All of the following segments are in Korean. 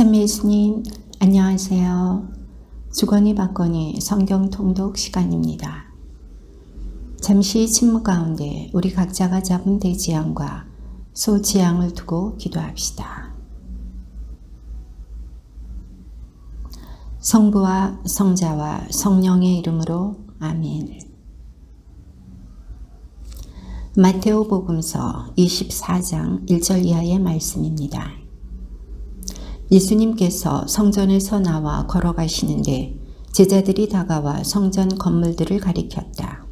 참 예수님, 안녕하세요. 주거니 받거니 성경 통독 시간입니다. 잠시 침묵 가운데 우리 각자가 잡은 대지향과 소지향을 두고 기도합시다. 성부와 성자와 성령의 이름으로 아멘. 마테오 복음서 24장 1절 이하의 말씀입니다. 예수님께서 성전에서 나와 걸어가시는데 제자들이 다가와 성전 건물들을 가리켰다.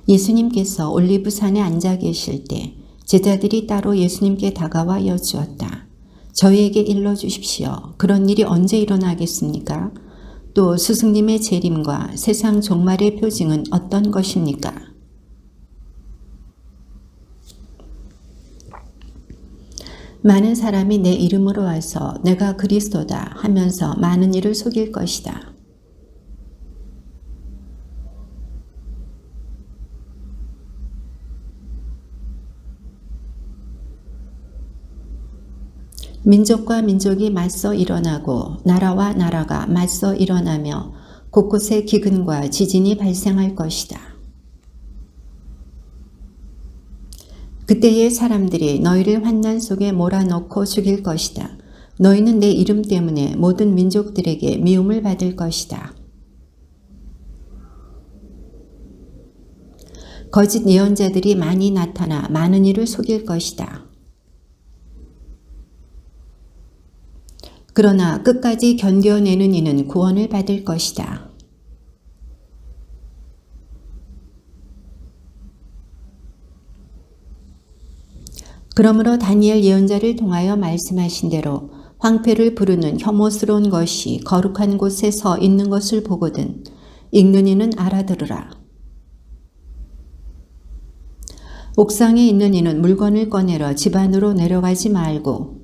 예수님께서 올리브산에 앉아 계실 때 제자들이 따로 예수님께 다가와 여쭈었다. 저희에게 일러주십시오. 그런 일이 언제 일어나겠습니까? 또 스승님의 재림과 세상 종말의 표징은 어떤 것입니까? 많은 사람이 내 이름으로 와서 내가 그리스도다 하면서 많은 이를 속일 것이다. 민족과 민족이 맞서 일어나고 나라와 나라가 맞서 일어나며 곳곳에 기근과 지진이 발생할 것이다. 그때의 사람들이 너희를 환난 속에 몰아넣고 죽일 것이다. 너희는 내 이름 때문에 모든 민족들에게 미움을 받을 것이다. 거짓 예언자들이 많이 나타나 많은 이를 속일 것이다. 그러나 끝까지 견뎌내는 이는 구원을 받을 것이다. 그러므로 다니엘 예언자를 통하여 말씀하신 대로 황폐를 부르는 혐오스러운 것이 거룩한 곳에 서 있는 것을 보거든 읽는 이는 알아들으라. 옥상에 있는 이는 물건을 꺼내러 집 안으로 내려가지 말고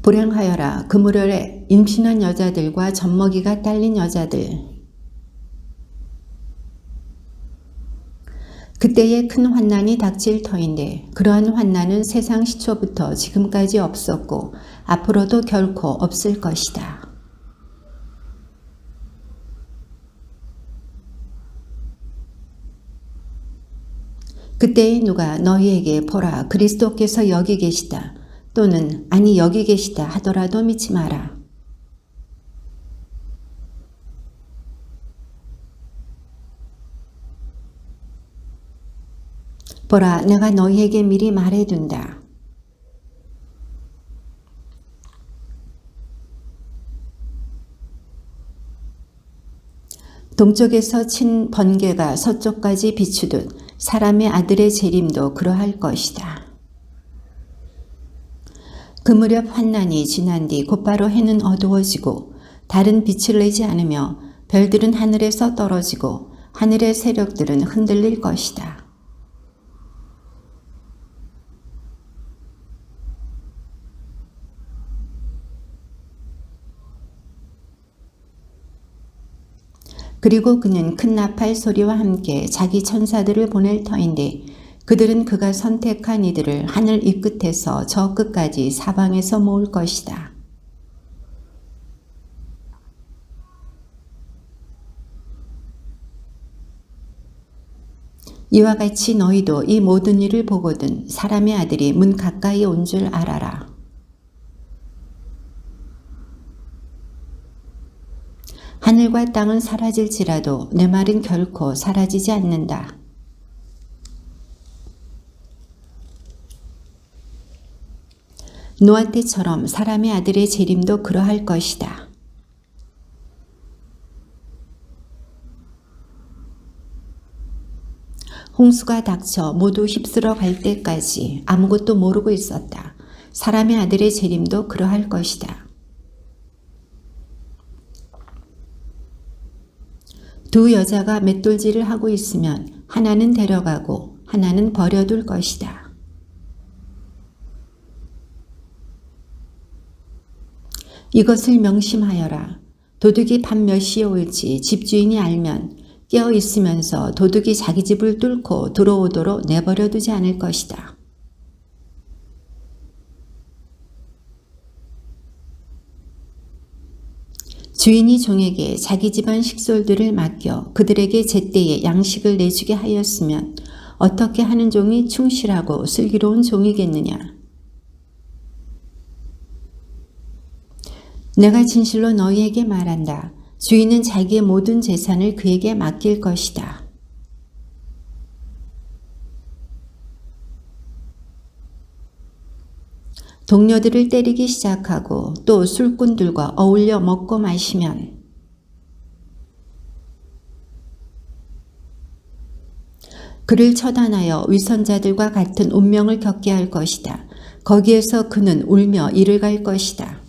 불행하여라. 그 무렵에 임신한 여자들과 젖먹이가 딸린 여자들. 그때에 큰 환난이 닥칠 터인데 그러한 환난은 세상 시초부터 지금까지 없었고 앞으로도 결코 없을 것이다. 그때에 누가 너희에게 보라 그리스도께서 여기 계시다. 또는 아니 여기 계시다 하더라도 믿지 마라. 보라 내가 너희에게 미리 말해둔다. 동쪽에서 친 번개가 서쪽까지 비추듯 사람의 아들의 재림도 그러할 것이다. 그 무렵 환난이 지난 뒤 곧바로 해는 어두워지고 달은 빛을 내지 않으며 별들은 하늘에서 떨어지고 하늘의 세력들은 흔들릴 것이다. 그리고 그는 큰 나팔 소리와 함께 자기 천사들을 보낼 터인데 그들은 그가 선택한 이들을 하늘 이 끝에서 저 끝까지 사방에서 모을 것이다. 이와 같이 너희도 이 모든 일을 보거든 사람의 아들이 문 가까이 온 줄 알아라. 하늘과 땅은 사라질지라도 내 말은 결코 사라지지 않는다. 노아 때처럼 사람의 아들의 재림도 그러할 것이다. 홍수가 닥쳐 모두 휩쓸어 갈 때까지 아무것도 모르고 있었다. 사람의 아들의 재림도 그러할 것이다. 두 여자가 맷돌질을 하고 있으면 하나는 데려가고 하나는 버려둘 것이다. 이것을 명심하여라. 도둑이 밤 몇 시에 올지 집주인이 알면 깨어 있으면서 도둑이 자기 집을 뚫고 들어오도록 내버려 두지 않을 것이다. 주인이 종에게 자기 집안 식솔들을 맡겨 그들에게 제때에 양식을 내주게 하였으면 어떻게 하는 종이 충실하고 슬기로운 종이겠느냐. 내가 진실로 너희에게 말한다. 주인은 자기의 모든 재산을 그에게 맡길 것이다. 동료들을 때리기 시작하고 또 술꾼들과 어울려 먹고 마시면 그를 처단하여 위선자들과 같은 운명을 겪게 할 것이다. 거기에서 그는 울며 이를 갈 것이다.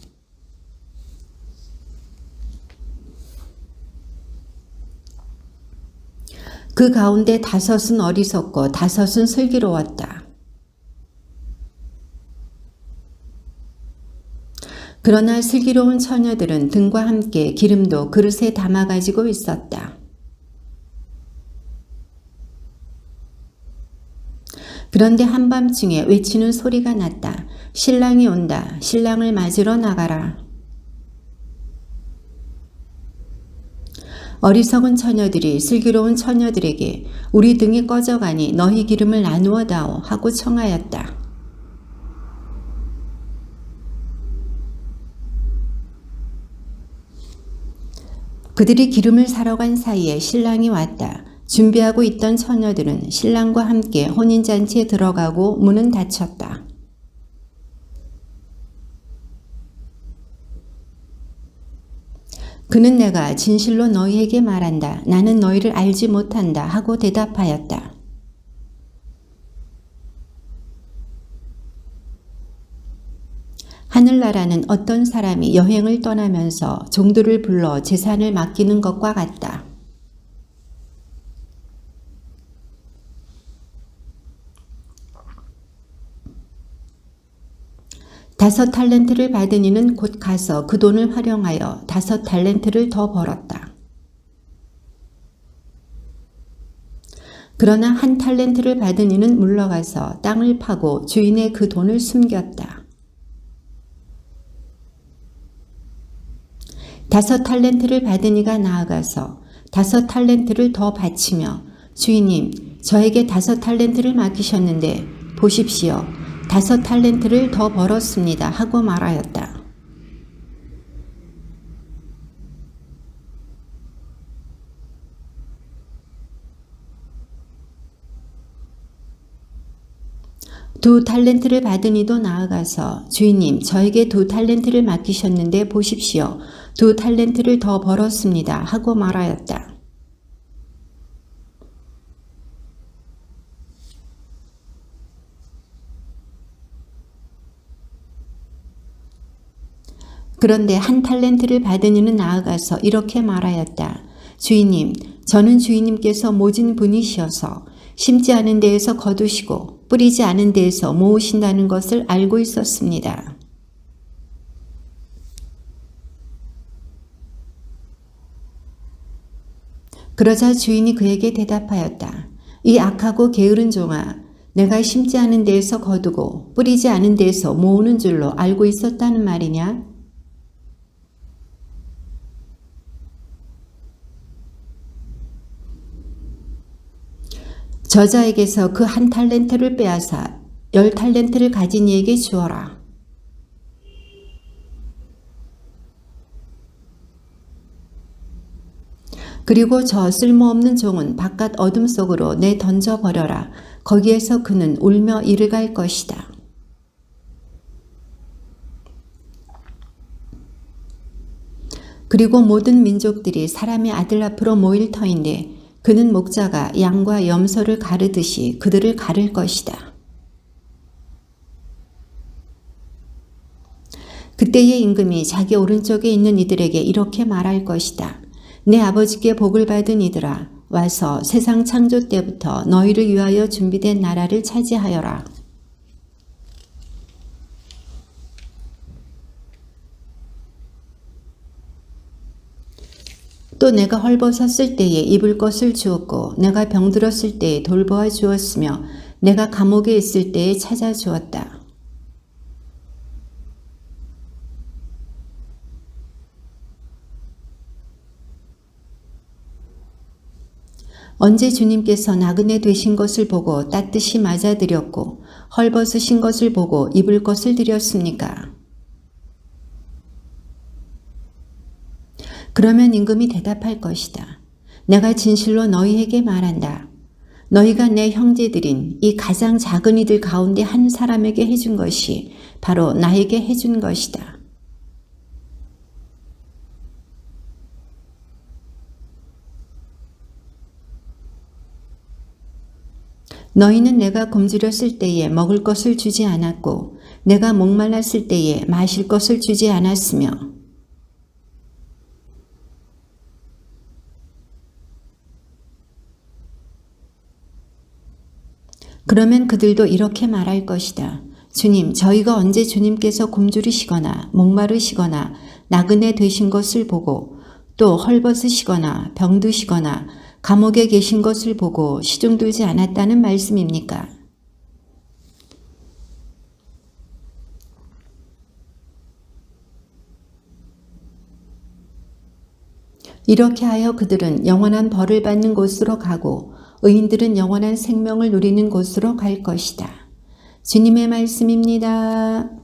그 가운데 5은 어리석고 5은 슬기로웠다. 그러나 슬기로운 처녀들은 등과 함께 기름도 그릇에 담아가지고 있었다. 그런데 한밤중에 외치는 소리가 났다. 신랑이 온다. 신랑을 맞으러 나가라. 어리석은 처녀들이 슬기로운 처녀들에게 우리 등이 꺼져가니 너희 기름을 나누어 다오 하고 청하였다. 그들이 기름을 사러 간 사이에 신랑이 왔다. 준비하고 있던 처녀들은 신랑과 함께 혼인잔치에 들어가고 문은 닫혔다. 그는 내가 진실로 너희에게 말한다. 나는 너희를 알지 못한다 하고 대답하였다. 하늘나라는 어떤 사람이 여행을 떠나면서 종들을 불러 재산을 맡기는 것과 같다. 다섯 탈렌트를 받은 이는 곧 가서 그 돈을 활용하여 5 탈렌트를 더 벌었다. 그러나 1 탈렌트를 받은 이는 물러가서 땅을 파고 주인의 그 돈을 숨겼다. 5 탈렌트를 받은 이가 나아가서 5 탈렌트를 더 바치며 주인님, 저에게 5 탈렌트를 맡기셨는데 보십시오. 5 탈렌트를 더 벌었습니다 하고 말하였다. 두 탈렌트를 받은 이도 나아가서 주인님, 저에게 2 탈렌트를 맡기셨는데 보십시오. 2 탈렌트를 더 벌었습니다 하고 말하였다. 그런데 1 탈렌트를 받은 이는 나아가서 이렇게 말하였다. 주인님, 저는 주인님께서 모진 분이시어서 심지 않은 데에서 거두시고 뿌리지 않은 데에서 모으신다는 것을 알고 있었습니다. 그러자 주인이 그에게 대답하였다. 이 악하고 게으른 종아, 내가 심지 않은 데에서 거두고 뿌리지 않은 데에서 모으는 줄로 알고 있었다는 말이냐? 저자에게서 그 1 탈렌트를 빼앗아 10 탈렌트를 가진 이에게 주어라. 그리고 저 쓸모없는 종은 바깥 어둠 속으로 내 던져버려라. 거기에서 그는 울며 이를 갈 것이다. 그리고 모든 민족들이 사람의 아들 앞으로 모일 터인데 그는 목자가 양과 염소를 가르듯이 그들을 가를 것이다. 그때의 임금이 자기 오른쪽에 있는 이들에게 이렇게 말할 것이다. 내 아버지께 복을 받은 이들아, 와서 세상 창조 때부터 너희를 위하여 준비된 나라를 차지하여라. 또 내가 헐벗었을 때에 입을 것을 주었고 내가 병들었을 때에 돌보아 주었으며 내가 감옥에 있을 때에 찾아주었다. 언제 주님께서 나그네 되신 것을 보고 따뜻이 맞아드렸고 헐벗으신 것을 보고 입을 것을 드렸습니까? 그러면 임금이 대답할 것이다. 내가 진실로 너희에게 말한다. 너희가 내 형제들인 이 가장 작은 이들 가운데 한 사람에게 해준 것이 바로 나에게 해준 것이다. 너희는 내가 굶주렸을 때에 먹을 것을 주지 않았고 내가 목말랐을 때에 마실 것을 주지 않았으며 그러면 그들도 이렇게 말할 것이다. 주님, 저희가 언제 주님께서 굶주리시거나 목마르시거나 나그네 되신 것을 보고 또 헐벗으시거나 병드시거나 감옥에 계신 것을 보고 시중들지 않았다는 말씀입니까? 이렇게 하여 그들은 영원한 벌을 받는 곳으로 가고 의인들은 영원한 생명을 누리는 곳으로 갈 것이다. 주님의 말씀입니다.